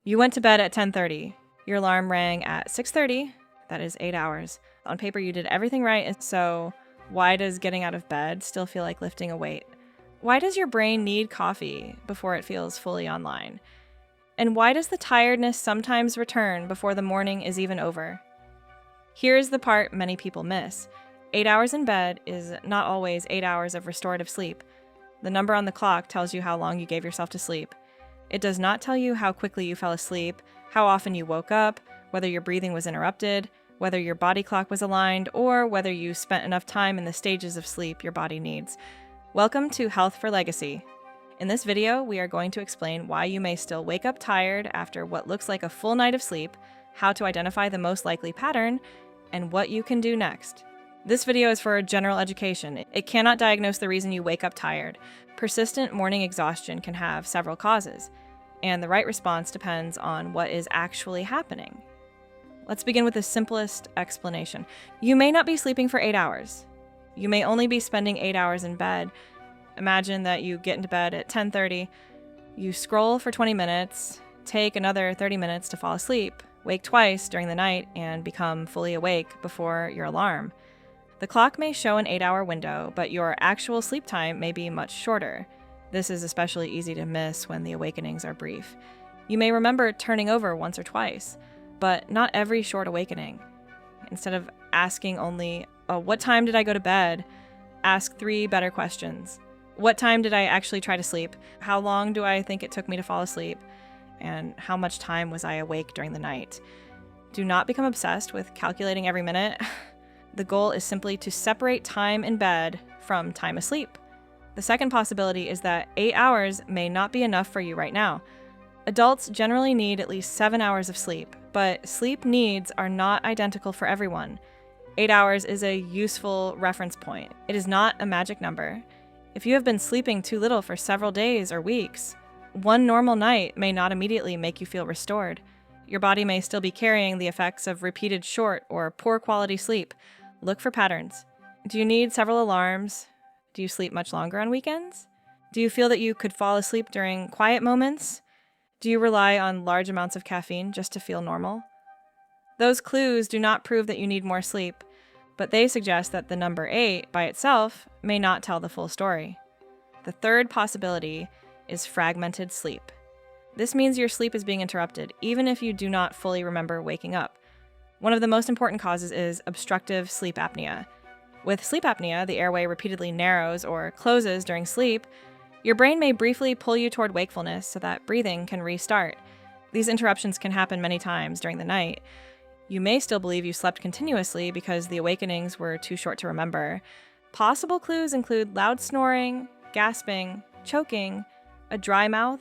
You went to bed at 10:30. Your alarm rang at 6:30. That is 8 hours. On paper, you did everything right, so why does getting out of bed still feel like lifting a weight? Why does your brain need coffee before it feels fully online? And why does the tiredness sometimes return before the morning is even over? Here's the part many people miss. 8 hours in bed is not always 8 hours of restorative sleep. The number on the clock tells you how long you gave yourself to sleep. It does not tell you how quickly you fell asleep, how often you woke up, whether your breathing was interrupted, whether your body clock was aligned, or whether you spent enough time in the stages of sleep your body needs. Welcome to Health for Legacy. In this video, we are going to explain why you may still wake up tired after what looks like a full night of sleep, how to identify the most likely pattern, and what you can do next. This video is for general education. It cannot diagnose the reason you wake up tired. Persistent morning exhaustion can have several causes, and the right response depends on what is actually happening. Let's begin with the simplest explanation. You may not be sleeping for 8 hours. You may only be spending 8 hours in bed. Imagine that you get into bed at 10:30, you scroll for 20 minutes, take another 30 minutes to fall asleep, wake twice during the night, and become fully awake before your alarm. The clock may show an 8-hour window, but your actual sleep time may be much shorter. This is especially easy to miss when the awakenings are brief. You may remember turning over once or twice, but not every short awakening. Instead of asking only, what time did I go to bed? Ask 3 better questions. What time did I actually try to sleep? How long do I think it took me to fall asleep? And how much time was I awake during the night? Do not become obsessed with calculating every minute. The goal is simply to separate time in bed from time asleep. The second possibility is that 8 hours may not be enough for you right now. Adults generally need at least 7 hours of sleep, but sleep needs are not identical for everyone. 8 hours is a useful reference point. It is not a magic number. If you have been sleeping too little for several days or weeks, one normal night may not immediately make you feel restored. Your body may still be carrying the effects of repeated short or poor quality sleep. Look for patterns. Do you need several alarms? Do you sleep much longer on weekends? Do you feel that you could fall asleep during quiet moments? Do you rely on large amounts of caffeine just to feel normal? Those clues do not prove that you need more sleep, but they suggest that the number 8 by itself may not tell the full story. The third possibility is fragmented sleep. This means your sleep is being interrupted, even if you do not fully remember waking up. One of the most important causes is obstructive sleep apnea. With sleep apnea, the airway repeatedly narrows or closes during sleep. Your brain may briefly pull you toward wakefulness so that breathing can restart. These interruptions can happen many times during the night. You may still believe you slept continuously because the awakenings were too short to remember. Possible clues include loud snoring, gasping, choking, a dry mouth,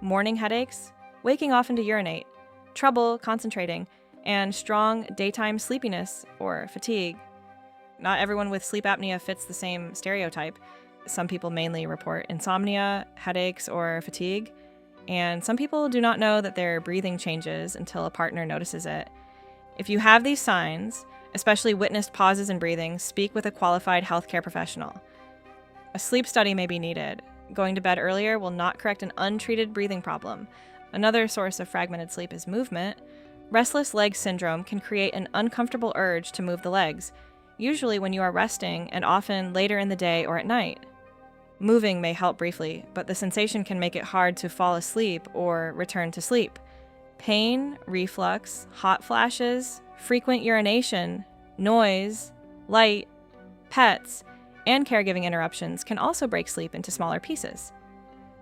morning headaches, waking often to urinate, trouble concentrating, and strong daytime sleepiness or fatigue. Not everyone with sleep apnea fits the same stereotype. Some people mainly report insomnia, headaches, or fatigue, and some people do not know that their breathing changes until a partner notices it. If you have these signs, especially witnessed pauses in breathing, speak with a qualified healthcare professional. A sleep study may be needed. Going to bed earlier will not correct an untreated breathing problem. Another source of fragmented sleep is movement. Restless leg syndrome can create an uncomfortable urge to move the legs, usually when you are resting and often later in the day or at night. Moving may help briefly, but the sensation can make it hard to fall asleep or return to sleep. Pain, reflux, hot flashes, frequent urination, noise, light, pets, and caregiving interruptions can also break sleep into smaller pieces.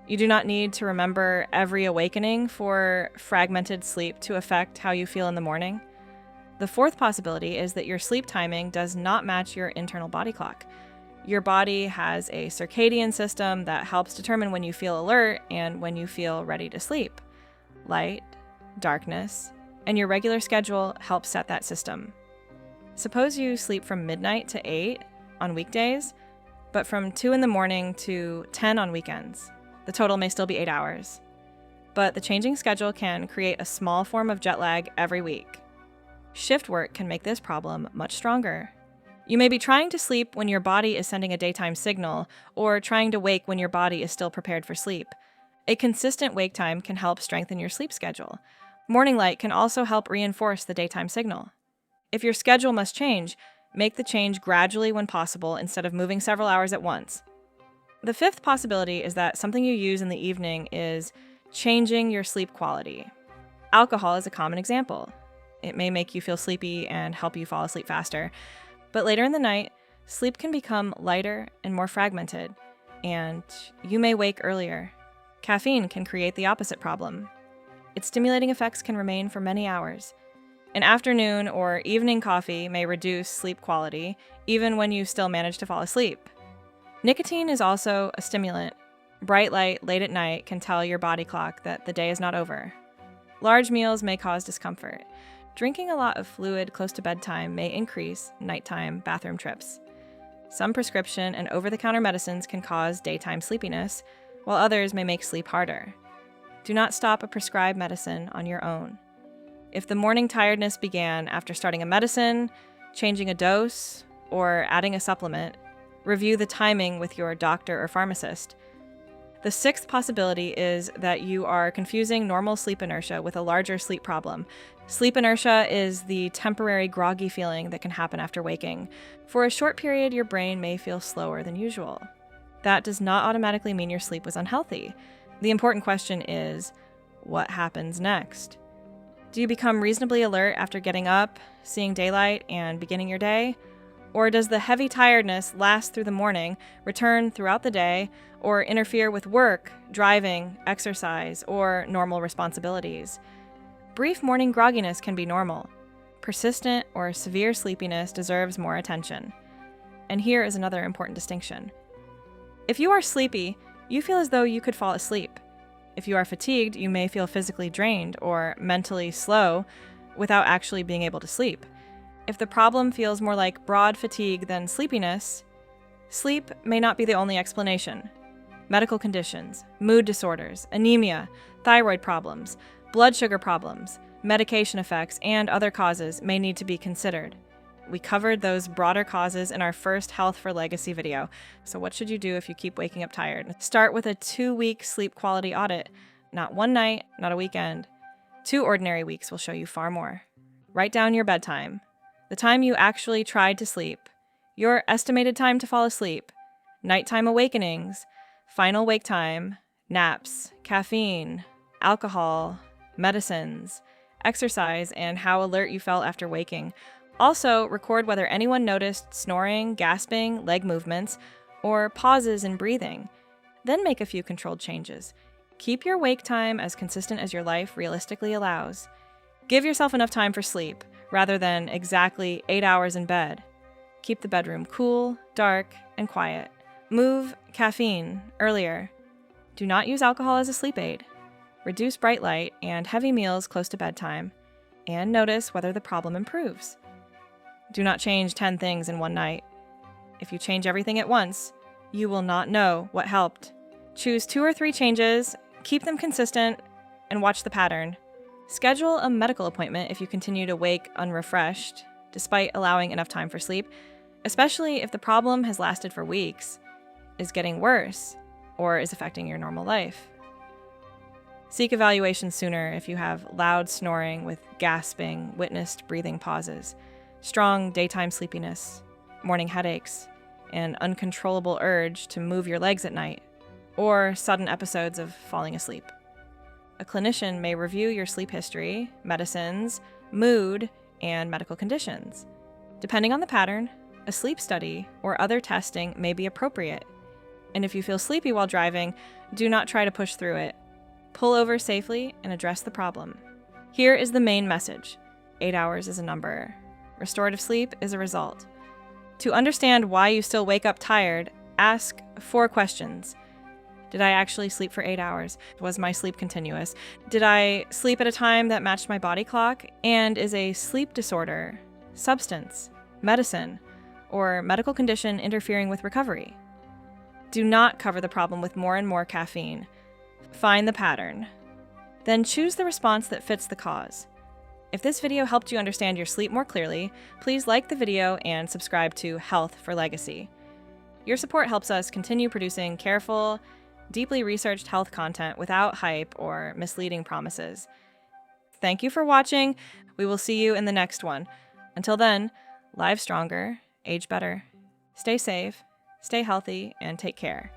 You do not need to remember every awakening for fragmented sleep to affect how you feel in the morning. The fourth possibility is that your sleep timing does not match your internal body clock. Your body has a circadian system that helps determine when you feel alert and when you feel ready to sleep. Light, darkness, and your regular schedule help set that system. Suppose you sleep from midnight to 8 on weekdays, but from 2 in the morning to 10 on weekends. The total may still be 8 hours. But the changing schedule can create a small form of jet lag every week. Shift work can make this problem much stronger. You may be trying to sleep when your body is sending a daytime signal, or trying to wake when your body is still prepared for sleep. A consistent wake time can help strengthen your sleep schedule. Morning light can also help reinforce the daytime signal. If your schedule must change, make the change gradually when possible instead of moving several hours at once. The fifth possibility is that something you use in the evening is changing your sleep quality. Alcohol is a common example. It may make you feel sleepy and help you fall asleep faster, but later in the night, sleep can become lighter and more fragmented, and you may wake earlier. Caffeine can create the opposite problem. Its stimulating effects can remain for many hours. An afternoon or evening coffee may reduce sleep quality, even when you still manage to fall asleep. Nicotine is also a stimulant. Bright light late at night can tell your body clock that the day is not over. Large meals may cause discomfort. Drinking a lot of fluid close to bedtime may increase nighttime bathroom trips. Some prescription and over-the-counter medicines can cause daytime sleepiness, while others may make sleep harder. Do not stop a prescribed medicine on your own. If the morning tiredness began after starting a medicine, changing a dose, or adding a supplement, review the timing with your doctor or pharmacist. The sixth possibility is that you are confusing normal sleep inertia with a larger sleep problem. Sleep inertia is the temporary groggy feeling that can happen after waking. For a short period, your brain may feel slower than usual. That does not automatically mean your sleep was unhealthy. The important question is, what happens next? Do you become reasonably alert after getting up, seeing daylight, and beginning your day? Or does the heavy tiredness last through the morning, return throughout the day, or interfere with work, driving, exercise, or normal responsibilities? Brief morning grogginess can be normal. Persistent or severe sleepiness deserves more attention. And here is another important distinction. If you are sleepy, you feel as though you could fall asleep. If you are fatigued, you may feel physically drained or mentally slow without actually being able to sleep. If the problem feels more like broad fatigue than sleepiness, sleep may not be the only explanation. Medical conditions, mood disorders, anemia, thyroid problems, blood sugar problems, medication effects, and other causes may need to be considered. We covered those broader causes in our first Health for Legacy video. So what should you do if you keep waking up tired? Start with a 2-week sleep quality audit. Not one night, not a weekend. 2 ordinary weeks will show you far more. Write down your bedtime, the time you actually tried to sleep, your estimated time to fall asleep, nighttime awakenings, final wake time, naps, caffeine, alcohol, medicines, exercise, and how alert you felt after waking. Also, record whether anyone noticed snoring, gasping, leg movements, or pauses in breathing. Then make a few controlled changes. Keep your wake time as consistent as your life realistically allows. Give yourself enough time for sleep, rather than exactly 8 hours in bed. Keep the bedroom cool, dark, and quiet. Move caffeine earlier. Do not use alcohol as a sleep aid. Reduce bright light and heavy meals close to bedtime, and notice whether the problem improves. Do not change 10 things in one night. If you change everything at once, you will not know what helped. Choose 2 or 3 changes, keep them consistent, and watch the pattern. Schedule a medical appointment if you continue to wake unrefreshed, despite allowing enough time for sleep, especially if the problem has lasted for weeks, is getting worse, or is affecting your normal life. Seek evaluation sooner if you have loud snoring with gasping, witnessed breathing pauses, strong daytime sleepiness, morning headaches, an uncontrollable urge to move your legs at night, or sudden episodes of falling asleep. A clinician may review your sleep history, medicines, mood, and medical conditions. Depending on the pattern, a sleep study or other testing may be appropriate. And if you feel sleepy while driving, do not try to push through it. Pull over safely and address the problem. Here is the main message. 8 hours is a number. Restorative sleep is a result. To understand why you still wake up tired, ask 4 questions. Did I actually sleep for 8 hours? Was my sleep continuous? Did I sleep at a time that matched my body clock? And is a sleep disorder, substance, medicine, or medical condition interfering with recovery? Do not cover the problem with more and more caffeine. Find the pattern. Then choose the response that fits the cause. If this video helped you understand your sleep more clearly, please like the video and subscribe to Health for Legacy. Your support helps us continue producing careful, deeply researched health content without hype or misleading promises. Thank you for watching. We will see you in the next one. Until then, live stronger, age better. Stay safe, stay healthy, and take care.